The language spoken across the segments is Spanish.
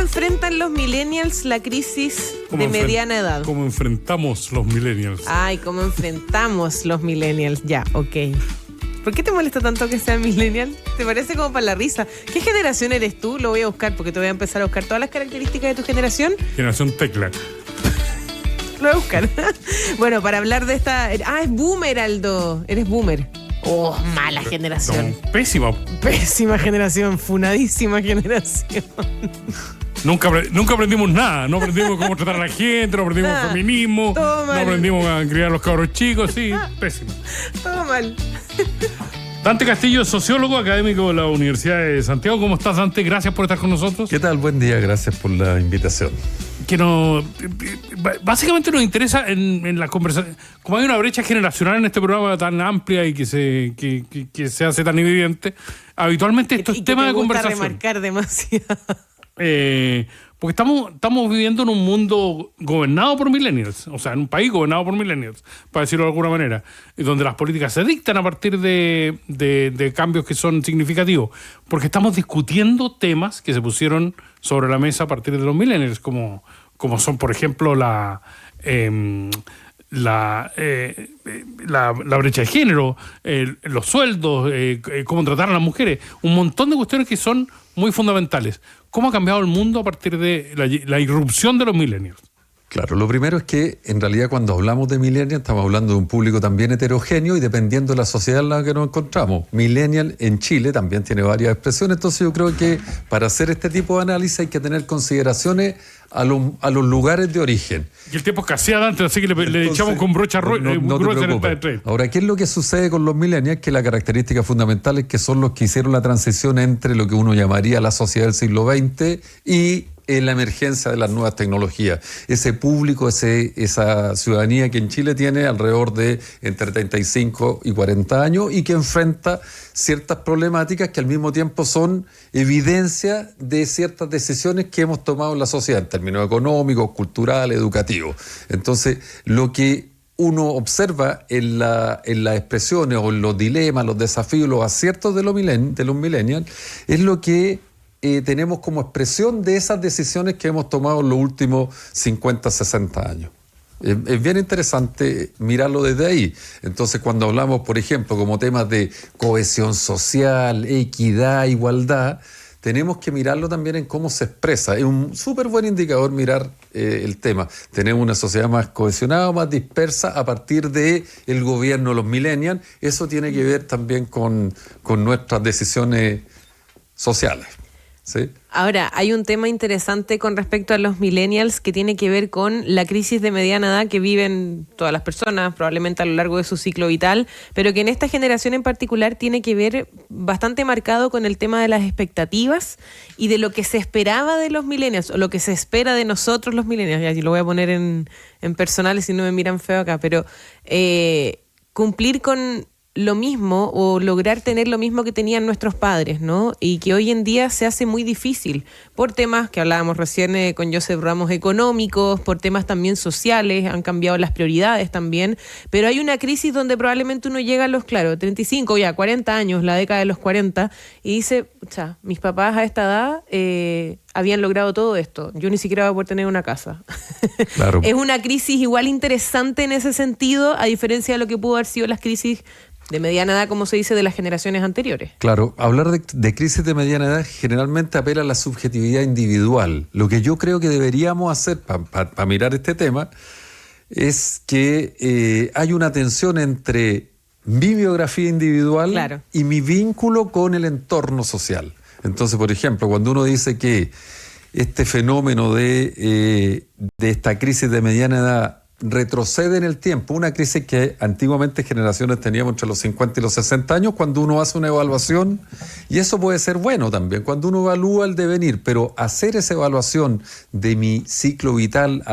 enfrentan los millennials la crisis de mediana edad? ¿Cómo enfrentamos los millennials? Ay, ¿cómo enfrentamos los millennials? Ya, ok. ¿Por qué te molesta tanto que sea millennial? ¿Te parece como para la risa? ¿Qué generación eres tú? Lo voy a buscar porque te voy a empezar a buscar todas las características de tu generación. Generación tecla. Lo voy a buscar. Bueno, para hablar de esta... Ah, es boomer, Aldo. Eres boomer. Oh, mala generación. No, pésima. Pésima generación, funadísima generación. Nunca aprendimos nada. No aprendimos cómo tratar a la gente, no aprendimos feminismo, no aprendimos a criar a los cabros chicos. Sí, pésimo. Todo mal. Dante Castillo, sociólogo académico de la Universidad de Santiago. ¿Cómo estás, Dante? Gracias por estar con nosotros. ¿Qué tal? Buen día, gracias por la invitación. Básicamente nos interesa en la conversación, como hay una brecha generacional en este programa tan amplia y que se hace tan evidente, habitualmente esto es tema de conversación. Remarcar demasiado. Porque estamos viviendo en un mundo gobernado por millennials, o sea, en un país gobernado por millennials, para decirlo de alguna manera, donde las políticas se dictan a partir de cambios que son significativos, porque estamos discutiendo temas que se pusieron sobre la mesa a partir de los millennials, como son, por ejemplo, la brecha de género, los sueldos, cómo tratar a las mujeres, un montón de cuestiones que son muy fundamentales. ¿Cómo ha cambiado el mundo a partir de la irrupción de los millennials? Claro, lo primero es que en realidad cuando hablamos de millennial estamos hablando de un público también heterogéneo y dependiendo de la sociedad en la que nos encontramos. Millennial en Chile también tiene varias expresiones, entonces yo creo que para hacer este tipo de análisis hay que tener consideraciones a los lugares de origen. Y el tiempo escaseaba antes, así que le echamos con brocha gruesa en esta de. Ahora, ¿qué es lo que sucede con los millennials? Que la característica fundamental es que son los que hicieron la transición entre lo que uno llamaría la sociedad del siglo XX y la emergencia de las nuevas tecnologías. Ese público, esa ciudadanía que en Chile tiene alrededor de entre 35 y 40 años y que enfrenta ciertas problemáticas que al mismo tiempo son evidencia de ciertas decisiones que hemos tomado en la sociedad en términos económicos, culturales, educativos. Entonces, lo que uno observa en las expresiones o en los dilemas, los desafíos, los aciertos de los millennials es lo que tenemos como expresión de esas decisiones que hemos tomado en los últimos 50, 60 años. Es bien interesante mirarlo desde ahí. Entonces, cuando hablamos, por ejemplo, como temas de cohesión social, equidad, igualdad, tenemos que mirarlo también en cómo se expresa. Es un súper buen indicador mirar el tema. Tenemos una sociedad más cohesionada, más dispersa a partir del gobierno de los millennials. Eso tiene que ver también con nuestras decisiones sociales. ¿Sí? Ahora, hay un tema interesante con respecto a los millennials que tiene que ver con la crisis de mediana edad que viven todas las personas, probablemente a lo largo de su ciclo vital, pero que en esta generación en particular tiene que ver bastante marcado con el tema de las expectativas y de lo que se esperaba de los millennials, o lo que se espera de nosotros los millennials. Ya, lo voy a poner en personal si no me miran feo acá, pero cumplir con lo mismo o lograr tener lo mismo que tenían nuestros padres, ¿no? Y que hoy en día se hace muy difícil por temas que hablábamos recién con Joseph Ramos económicos, por temas también sociales, han cambiado las prioridades también, pero hay una crisis donde probablemente uno llega a los, 35, 40 años, la década de los 40, y dice, mis papás a esta edad habían logrado todo esto, yo ni siquiera voy a poder tener una casa. Claro. Es una crisis igual interesante en ese sentido, a diferencia de lo que pudo haber sido las crisis de mediana edad, como se dice, de las generaciones anteriores. Claro, hablar de crisis de mediana edad generalmente apela a la subjetividad individual. Lo que yo creo que deberíamos hacer para mirar este tema es que hay una tensión entre mi biografía individual y mi vínculo con el entorno social. Entonces, por ejemplo, cuando uno dice que este fenómeno de esta crisis de mediana edad retrocede en el tiempo, una crisis que antiguamente generaciones teníamos entre los 50 y los 60 años, cuando uno hace una evaluación, y eso puede ser bueno también, cuando uno evalúa el devenir, pero hacer esa evaluación de mi ciclo vital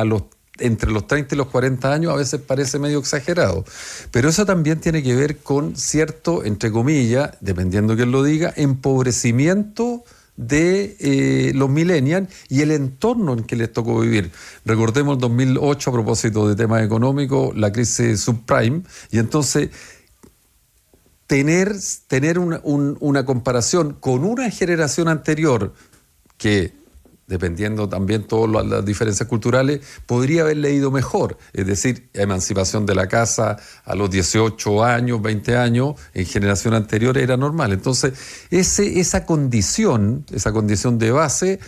entre los 30 y los 40 años a veces parece medio exagerado, pero eso también tiene que ver con cierto, entre comillas, dependiendo quién lo diga, empobrecimiento de los millennials y el entorno en que les tocó vivir. Recordemos el 2008 a propósito de temas económicos, la crisis subprime, y entonces tener una comparación con una generación anterior que dependiendo también todas las diferencias culturales, podría haber leído mejor. Es decir, emancipación de la casa a los 18 años, 20 años, en generación anterior era normal. Entonces, esa condición de base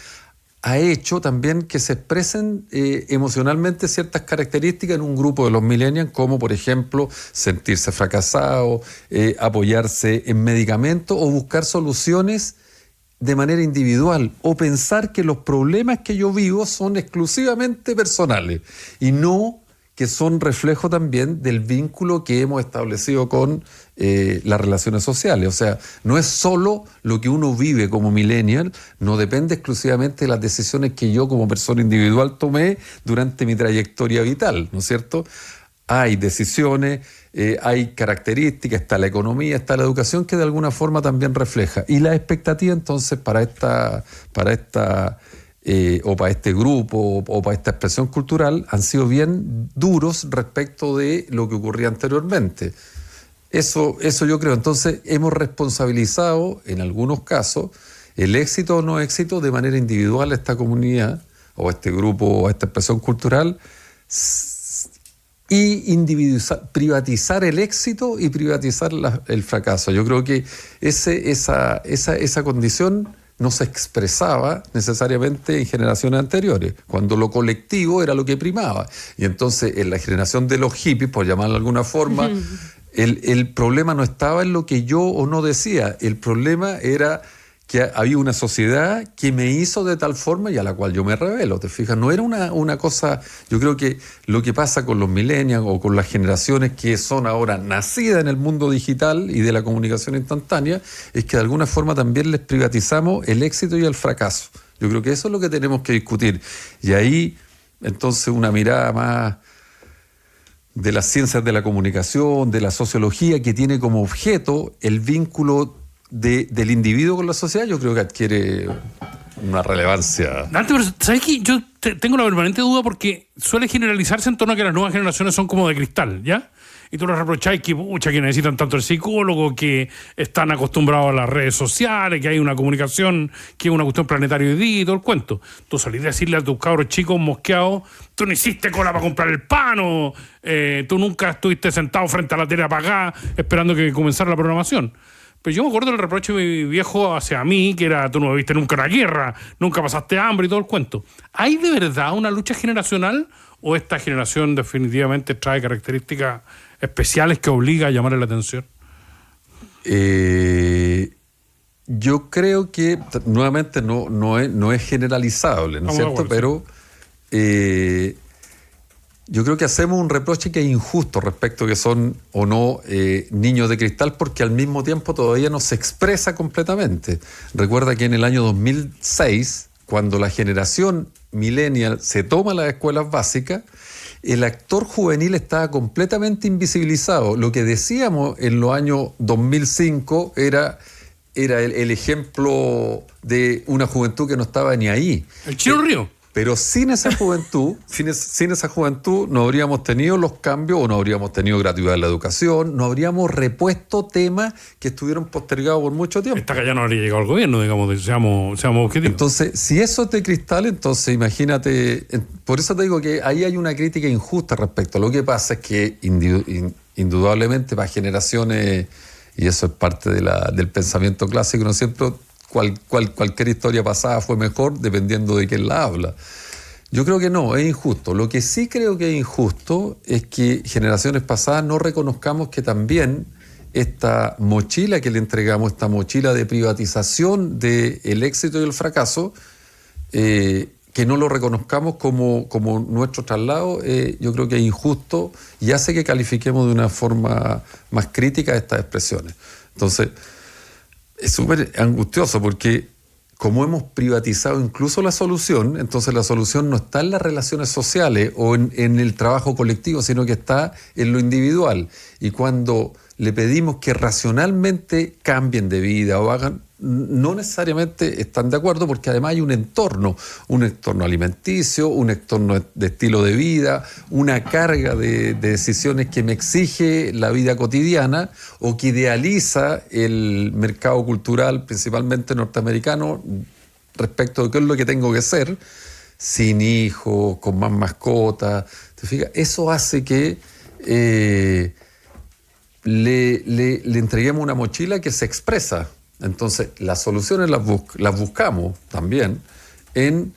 ha hecho también que se expresen emocionalmente ciertas características en un grupo de los millennials, como por ejemplo sentirse fracasado, apoyarse en medicamentos o buscar soluciones de manera individual, o pensar que los problemas que yo vivo son exclusivamente personales y no que son reflejo también del vínculo que hemos establecido con las relaciones sociales. O sea, no es solo lo que uno vive como millennial, no depende exclusivamente de las decisiones que yo como persona individual tomé durante mi trayectoria vital, ¿no es cierto? Hay decisiones, hay características, está la economía, está la educación que de alguna forma también refleja. Y la expectativa entonces para este grupo o para esta expresión cultural han sido bien duros respecto de lo que ocurría anteriormente. Eso yo creo. Entonces hemos responsabilizado en algunos casos el éxito o no éxito de manera individual a esta comunidad o a este grupo o a esta expresión cultural, y privatizar el éxito y privatizar el fracaso. Yo creo que esa condición no se expresaba necesariamente en generaciones anteriores, cuando lo colectivo era lo que primaba. Y entonces en la generación de los hippies, por llamarlo de alguna forma, el problema no estaba en lo que yo o no decía, el problema era que había una sociedad que me hizo de tal forma y a la cual yo me rebelo, ¿te fijas? No era una cosa. Yo creo que lo que pasa con los millennials o con las generaciones que son ahora nacidas en el mundo digital y de la comunicación instantánea es que de alguna forma también les privatizamos el éxito y el fracaso. Yo creo que eso es lo que tenemos que discutir. Y ahí, entonces, una mirada más de las ciencias de la comunicación, de la sociología, que tiene como objeto el vínculo del individuo con la sociedad, yo creo que adquiere una relevancia. Dante, pero ¿sabes qué? Yo tengo una permanente duda porque suele generalizarse en torno a que las nuevas generaciones son como de cristal, ¿ya? Y tú les reprocháis que necesitan tanto el psicólogo, que están acostumbrados a las redes sociales, que hay una comunicación que es una cuestión planetaria hoy día y todo el cuento. Tú salís de decirle a tus cabros chicos mosqueados, tú no hiciste cola para comprar el pan, o tú nunca estuviste sentado frente a la tele apagada esperando que comenzara la programación. Pero yo me acuerdo del reproche de mi viejo hacia mí, que era: tú no viviste nunca una guerra, nunca pasaste hambre y todo el cuento. ¿Hay de verdad una lucha generacional o esta generación definitivamente trae características especiales que obliga a llamarle la atención? Yo creo que, nuevamente, no es generalizable, ¿no es cierto? Pero yo creo que hacemos un reproche que es injusto respecto a que son o no niños de cristal, porque al mismo tiempo todavía no se expresa completamente. Recuerda que en el año 2006, cuando la generación millennial se toma las escuelas básicas, el actor juvenil estaba completamente invisibilizado. Lo que decíamos en los años 2005 era el ejemplo de una juventud que no estaba ni ahí. El Chino Río. Pero sin esa juventud, no habríamos tenido los cambios, o no habríamos tenido gratuidad en la educación, no habríamos repuesto temas que estuvieron postergados por mucho tiempo. Esta que ya no habría llegado al gobierno, digamos, seamos objetivos. Entonces, si eso es de cristal, entonces imagínate, por eso te digo que ahí hay una crítica injusta respecto a lo que pasa, es que indudablemente para generaciones, y eso es parte del pensamiento clásico, ¿no es cierto?, cualquier historia pasada fue mejor dependiendo de quién la habla. Yo creo que no, es injusto. Lo que sí creo que es injusto es que generaciones pasadas no reconozcamos que también esta mochila que le entregamos, esta mochila de privatización del éxito y el fracaso, que no lo reconozcamos como nuestro traslado, yo creo que es injusto y hace que califiquemos de una forma más crítica estas expresiones. Entonces, es súper angustioso porque como hemos privatizado incluso la solución, entonces la solución no está en las relaciones sociales o en el trabajo colectivo, sino que está en lo individual. Y cuando le pedimos que racionalmente cambien de vida o hagan, no necesariamente están de acuerdo, porque además hay un entorno alimenticio, un entorno de estilo de vida, una carga de decisiones que me exige la vida cotidiana o que idealiza el mercado cultural, principalmente norteamericano, respecto de qué es lo que tengo que ser, sin hijos, con más mascotas. ¿Te fijas? Eso hace que le entreguemos una mochila que se expresa. Entonces, las soluciones las buscamos también en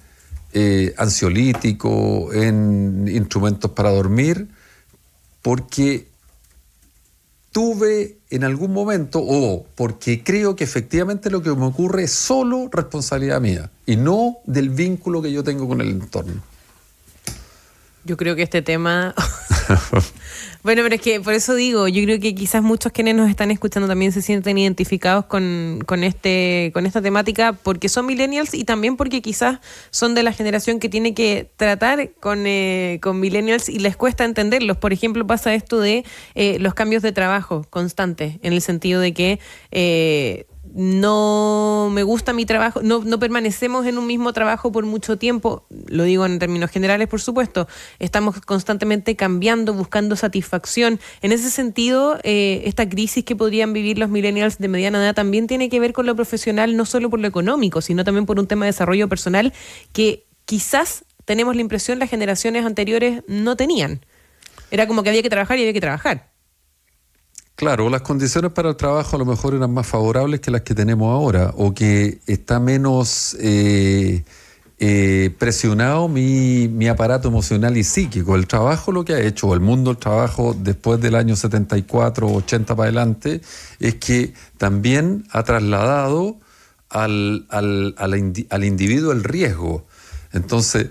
ansiolíticos, en instrumentos para dormir, porque tuve en algún momento, o porque creo que efectivamente lo que me ocurre es solo responsabilidad mía y no del vínculo que yo tengo con el entorno. Yo creo que este tema... Bueno, pero es que por eso digo, yo creo que quizás muchos quienes nos están escuchando también se sienten identificados con esta temática porque son millennials y también porque quizás son de la generación que tiene que tratar con millennials y les cuesta entenderlos. Por ejemplo, pasa esto de los cambios de trabajo constantes, en el sentido de que no me gusta mi trabajo, no permanecemos en un mismo trabajo por mucho tiempo, lo digo en términos generales, por supuesto, estamos constantemente cambiando, buscando satisfacción. En ese sentido, esta crisis que podrían vivir los millennials de mediana edad también tiene que ver con lo profesional, no solo por lo económico, sino también por un tema de desarrollo personal que quizás tenemos la impresión las generaciones anteriores no tenían. Era como que había que trabajar y había que trabajar. Claro, las condiciones para el trabajo a lo mejor eran más favorables que las que tenemos ahora, o que está menos presionado mi aparato emocional y psíquico. El trabajo lo que ha hecho, o el mundo del trabajo después del año 74, 80 para adelante, es que también ha trasladado al individuo el riesgo. Entonces,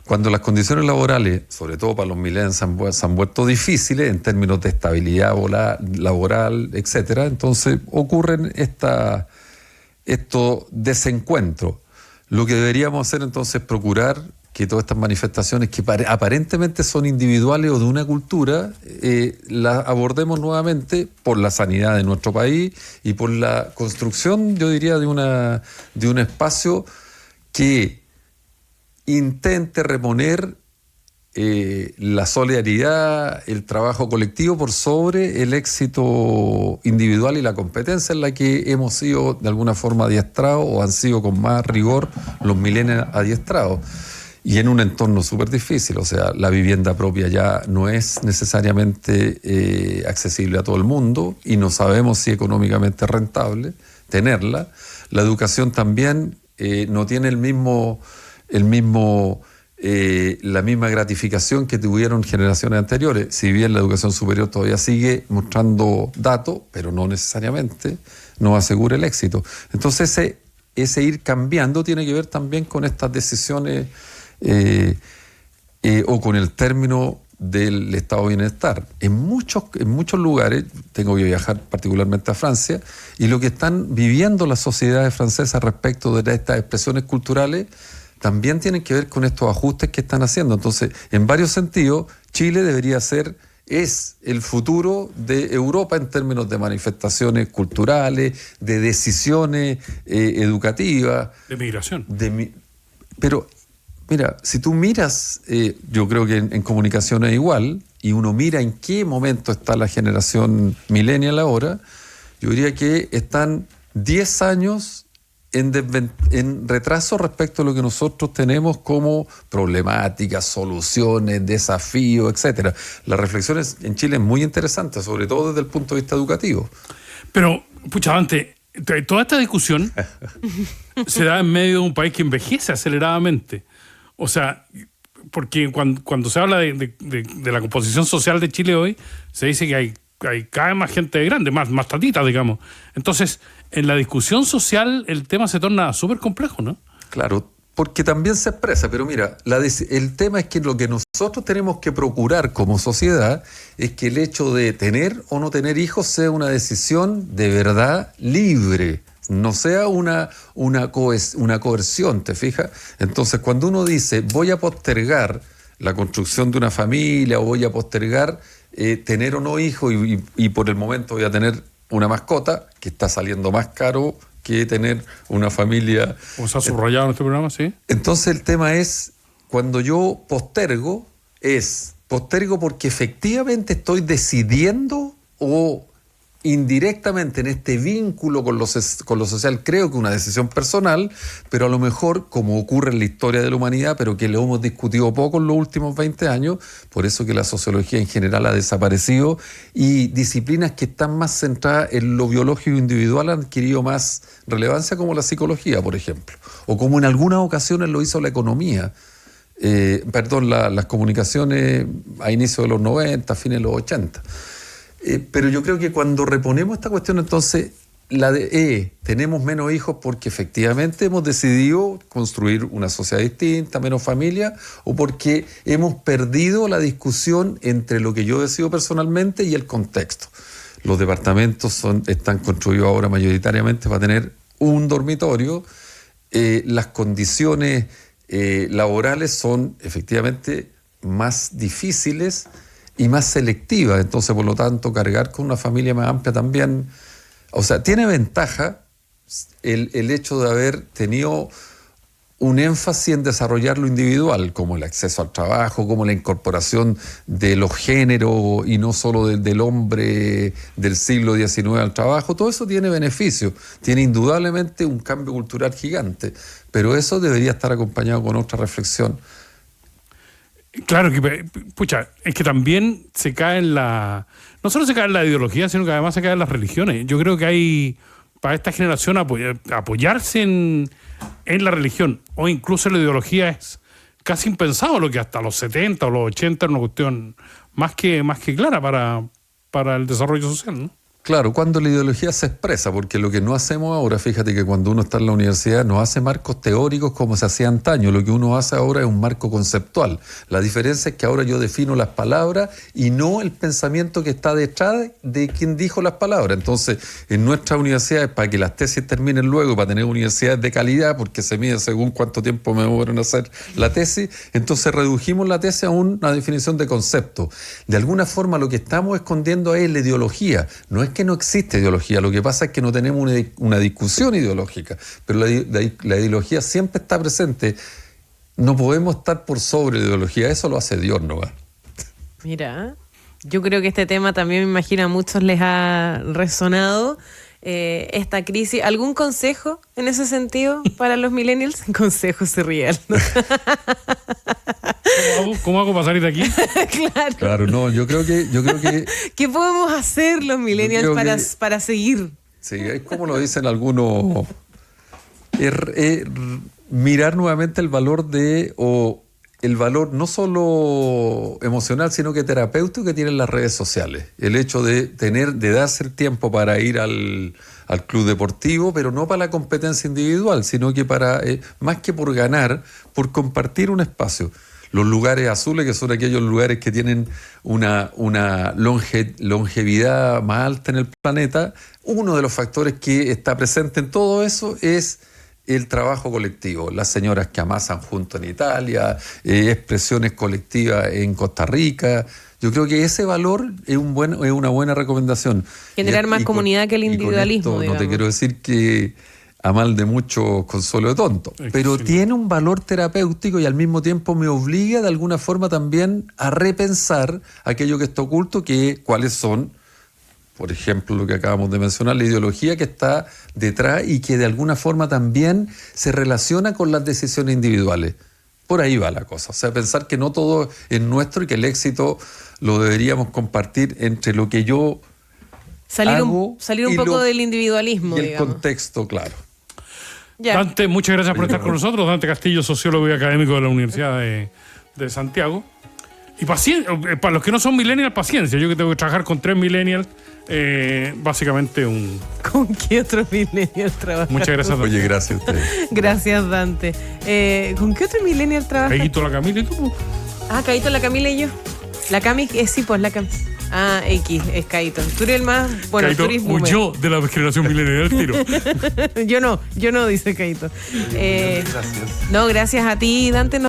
cuando las condiciones laborales, sobre todo para los millennials, se han vuelto difíciles en términos de estabilidad laboral, etcétera, entonces ocurren estos desencuentros. Lo que deberíamos hacer entonces es procurar que todas estas manifestaciones que aparentemente son individuales o de una cultura, las abordemos nuevamente por la sanidad de nuestro país y por la construcción, yo diría, de un espacio que intente reponer la solidaridad, el trabajo colectivo por sobre el éxito individual y la competencia en la que hemos sido de alguna forma adiestrados o han sido con más rigor los millennials adiestrados. Y en un entorno súper difícil, o sea, la vivienda propia ya no es necesariamente accesible a todo el mundo y no sabemos si económicamente es rentable tenerla. La educación también no tiene la misma gratificación que tuvieron generaciones anteriores. Si bien la educación superior todavía sigue mostrando datos, pero no necesariamente nos asegura el éxito. Entonces ese ir cambiando tiene que ver también con estas decisiones o con el término del estado de bienestar. En muchos lugares, tengo que viajar particularmente a Francia, y lo que están viviendo las sociedades francesas respecto de estas expresiones culturales también tienen que ver con estos ajustes que están haciendo. Entonces, en varios sentidos, Chile es el futuro de Europa en términos de manifestaciones culturales, de decisiones educativas. De migración. Pero, mira, si tú miras, yo creo que en comunicación es igual, y uno mira en qué momento está la generación millennial ahora, yo diría que están 10 años en retraso respecto a lo que nosotros tenemos como problemáticas, soluciones, desafíos, etcétera. La reflexión en Chile es muy interesante, sobre todo desde el punto de vista educativo. Pero, pucha, Dante, toda esta discusión se da en medio de un país que envejece aceleradamente. O sea, porque cuando se habla de la composición social de Chile hoy, se dice que hay cada vez más gente grande, más tatitas, digamos. Entonces, en la discusión social el tema se torna súper complejo, ¿no? Claro, porque también se expresa, pero mira, el tema es que lo que nosotros tenemos que procurar como sociedad es que el hecho de tener o no tener hijos sea una decisión de verdad libre, no sea una coerción, ¿te fijas? Entonces, cuando uno dice voy a postergar la construcción de una familia o voy a postergar tener o no hijos y por el momento voy a tener una mascota que está saliendo más caro que tener una familia. Como se ha subrayado en este programa, sí. Entonces el tema es, cuando yo postergo porque efectivamente estoy decidiendo o indirectamente en este vínculo con lo social, creo que una decisión personal, pero a lo mejor, como ocurre en la historia de la humanidad, pero que lo hemos discutido poco en los últimos 20 años, por eso que la sociología en general ha desaparecido y disciplinas que están más centradas en lo biológico individual han adquirido más relevancia, como la psicología, por ejemplo, o como en algunas ocasiones lo hizo la economía. Las comunicaciones a inicios de los 90, fines de los 80. Pero yo creo que cuando reponemos esta cuestión, entonces, tenemos menos hijos porque efectivamente hemos decidido construir una sociedad distinta, menos familia, o porque hemos perdido la discusión entre lo que yo decido personalmente y el contexto. Los departamentos están construidos ahora mayoritariamente para tener un dormitorio. Las condiciones laborales son efectivamente más difíciles y más selectiva, entonces por lo tanto cargar con una familia más amplia también, o sea, tiene ventaja el hecho de haber tenido un énfasis en desarrollar lo individual, como el acceso al trabajo, como la incorporación de los géneros y no solo del hombre del siglo XIX al trabajo. Todo eso tiene beneficios, tiene indudablemente un cambio cultural gigante, pero eso debería estar acompañado con otra reflexión. Claro que, pucha, es que también se cae no solo se cae en la ideología, sino que además se cae en las religiones. Yo creo que hay, para esta generación, apoyarse en la religión o incluso en la ideología es casi impensado, lo que hasta los 70 o los 80 era una cuestión más que clara para el desarrollo social, ¿no? Claro, cuando la ideología se expresa, porque lo que no hacemos ahora, fíjate que cuando uno está en la universidad no hace marcos teóricos como se hacía antaño, lo que uno hace ahora es un marco conceptual. La diferencia es que ahora yo defino las palabras y no el pensamiento que está detrás de quien dijo las palabras. Entonces, en nuestras universidades, para que las tesis terminen luego, para tener universidades de calidad, porque se mide según cuánto tiempo me demoro en hacer la tesis, entonces redujimos la tesis a una definición de concepto. De alguna forma lo que estamos escondiendo es la ideología, no es que no existe ideología, lo que pasa es que no tenemos una discusión ideológica, pero la ideología siempre está presente. No podemos estar por sobre la ideología, eso lo hace Dios, ¿no? Mira, yo creo que este tema también, me imagino, a muchos les ha resonado, esta crisis. ¿Algún consejo en ese sentido para los millennials? Consejo se ríe, ¿no? ¿Cómo hago para salir de aquí? Claro, no, yo creo que ¿qué podemos hacer los millennials para seguir? Sí, es como lo dicen algunos, mirar nuevamente el valor el valor no solo emocional, sino que terapéutico que tienen las redes sociales. El hecho de darse el tiempo para ir al club deportivo, pero no para la competencia individual, sino que más que por ganar, por compartir un espacio. Los lugares azules, que son aquellos lugares que tienen una longevidad más alta en el planeta, uno de los factores que está presente en todo eso es el trabajo colectivo. Las señoras que amasan junto en Italia, expresiones colectivas en Costa Rica. Yo creo que ese valor es una buena recomendación. Generar más comunidad que el individualismo. No te quiero decir que a mal de mucho consuelo de tonto, pero tiene un valor terapéutico y al mismo tiempo me obliga de alguna forma también a repensar aquello que está oculto, cuáles son, por ejemplo, lo que acabamos de mencionar, la ideología que está detrás y que de alguna forma también se relaciona con las decisiones individuales. Por ahí va la cosa. O sea, pensar que no todo es nuestro y que el éxito lo deberíamos compartir entre lo que yo hago salir un poco del individualismo, y el contexto, claro. Ya. Dante, muchas gracias por estar con nosotros. Dante Castillo, sociólogo y académico de la Universidad de Santiago. Y para los que no son millennials, paciencia. Yo que tengo que trabajar con 3 millennials, básicamente ¿Con qué otro millennial trabajas? Muchas gracias, Dante. Oye, gracias a ustedes. Gracias, Dante. ¿Con qué otro millennial trabajas? Caíto, la Camila y tú. Caíto, la Camila y yo. La Cami, sí, pues la Cami. X, es Caíto. Tú eres el más... Bueno, Caíto tú eres boomer. huyó de la generación millennial del tiro. Yo no, dice Caíto. Gracias. No, gracias a ti, Dante.